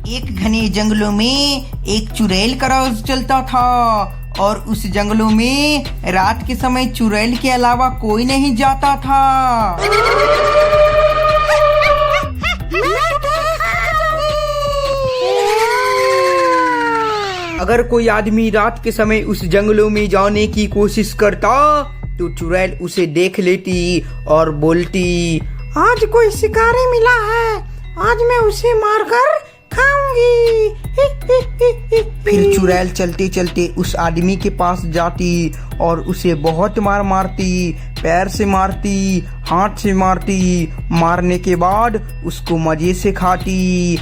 एक घने जंगलों में एक चुड़ैल का राज चलता था और उस जंगलों में रात के समय चुड़ैल के अलावा कोई नहीं जाता था। अगर कोई आदमी रात के समय उस जंगलों में जाने की कोशिश करता तो चुड़ैल उसे देख लेती और बोलती, आज कोई शिकारी मिला है, आज मैं उसे मारकर खाऊंगी। फिर चुड़ैल चलते चलते उस आदमी के पास जाती और उसे बहुत मार मारती, पैर से मारती, हाथ से मारती। मारने के बाद उसको मजे से खाती।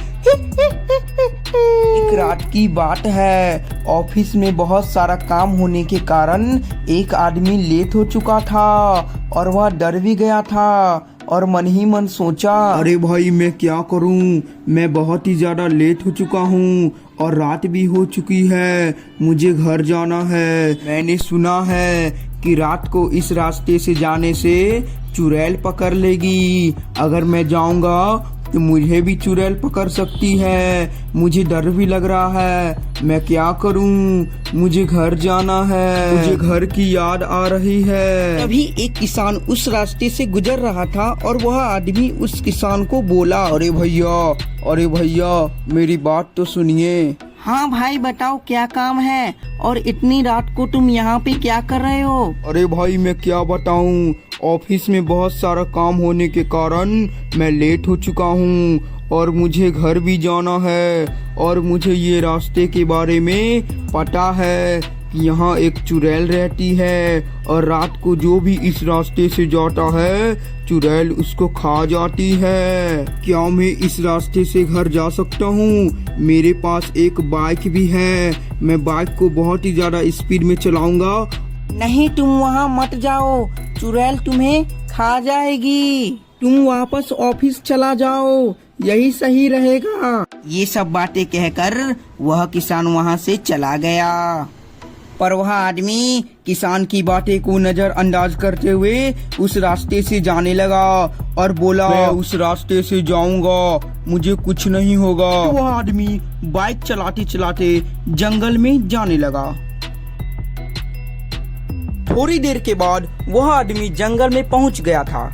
एक रात की बात है, ऑफिस में बहुत सारा काम होने के कारण एक आदमी लेट हो चुका था और वह डर भी गया था और मन ही मन सोचा, अरे भाई मैं क्या करूं, मैं बहुत ही ज्यादा लेट हो चुका हूं और रात भी हो चुकी है, मुझे घर जाना है। मैंने सुना है कि रात को इस रास्ते से जाने से चुड़ैल पकड़ लेगी, अगर मैं जाऊंगा तो मुझे भी चुड़ैल पकड़ सकती है। मुझे डर भी लग रहा है, मैं क्या करूं, मुझे घर जाना है, मुझे घर की याद आ रही है। तभी एक किसान उस रास्ते से गुजर रहा था और वह आदमी उस किसान को बोला, अरे भैया मेरी बात तो सुनिए। हाँ भाई बताओ क्या काम है और इतनी रात को तुम यहाँ पे क्या कर रहे हो? अरे भाई मैं क्या बताऊं, ऑफिस में बहुत सारा काम होने के कारण मैं लेट हो चुका हूँ और मुझे घर भी जाना है और मुझे ये रास्ते के बारे में पता है कि यहाँ एक चुड़ैल रहती है और रात को जो भी इस रास्ते से जाता है चुड़ैल उसको खा जाती है। क्या मैं इस रास्ते से घर जा सकता हूँ? मेरे पास एक बाइक भी है, मैं बाइक को बहुत ही ज्यादा स्पीड में चलाऊंगा। नहीं तुम वहाँ मत जाओ, चुड़ैल तुम्हें खा जाएगी। तुम वापस ऑफिस चला जाओ, यही सही रहेगा। ये सब बातें कहकर वह किसान वहाँ से चला गया। पर वह आदमी किसान की बातें को नजरअंदाज करते हुए उस रास्ते से जाने लगा और बोला, मैं उस रास्ते से जाऊंगा, मुझे कुछ नहीं होगा। तो वह आदमी बाइक चलाते चलाते जंगल में जाने लगा। थोड़ी देर के बाद वह आदमी जंगल में पहुंच गया था।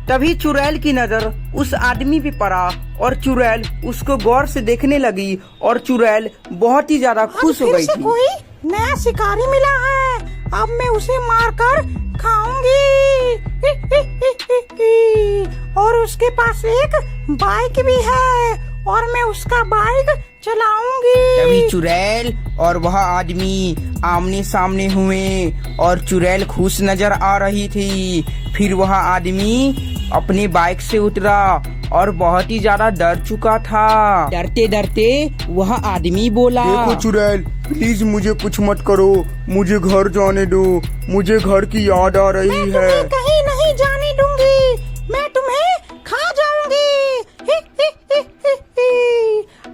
तभी चुड़ैल की नजर उस आदमी पे पड़ा और चुड़ैल उसको गौर से देखने लगी और चुड़ैल बहुत ही ज्यादा खुश हो गई थी। कोई नया शिकारी मिला है, अब मैं उसे मारकर खाऊंगी। और उसके पास एक बाइक भी है और मैं उसका बाइक चलाऊंगी। तभी चुड़ैल और वह आदमी आमने सामने हुए और चुड़ैल खुश नजर आ रही थी। फिर वह आदमी अपने बाइक से उतरा और बहुत ही ज्यादा डर चुका था। डरते डरते वह आदमी बोला, देखो चुड़ैल प्लीज मुझे कुछ मत करो, मुझे घर जाने दो, मुझे घर की याद आ रही है। तुम्हें कहीं नहीं जाने दूंगी, मैं तुम्हें खा जाऊंगी।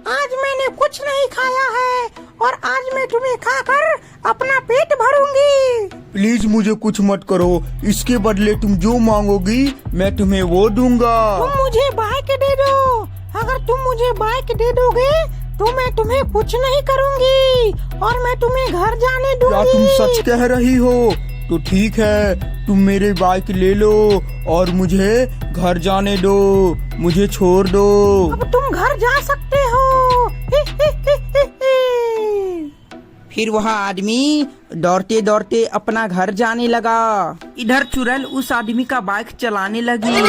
आज मैंने कुछ नहीं खाया है और आज मैं तुम्हें खाकर अपना पेट भरूंगी। प्लीज मुझे कुछ मत करो, इसके बदले तुम जो मांगोगी मैं तुम्हें वो दूंगा। तुम मुझे बाइक दे दो, अगर तुम मुझे बाइक दे दोगे तो मैं तुम्हें कुछ नहीं करूंगी और मैं तुम्हें घर जाने दूंगी। क्या तुम सच कह रही हो? तो ठीक है, तुम मेरे बाइक ले लो और मुझे घर जाने दो, मुझे छोड़ दो। अब तुम घर जा सकते हो। फिर वह आदमी दौड़ते दौड़ते अपना घर जाने लगा। इधर चुड़ैल उस आदमी का बाइक चलाने लगी।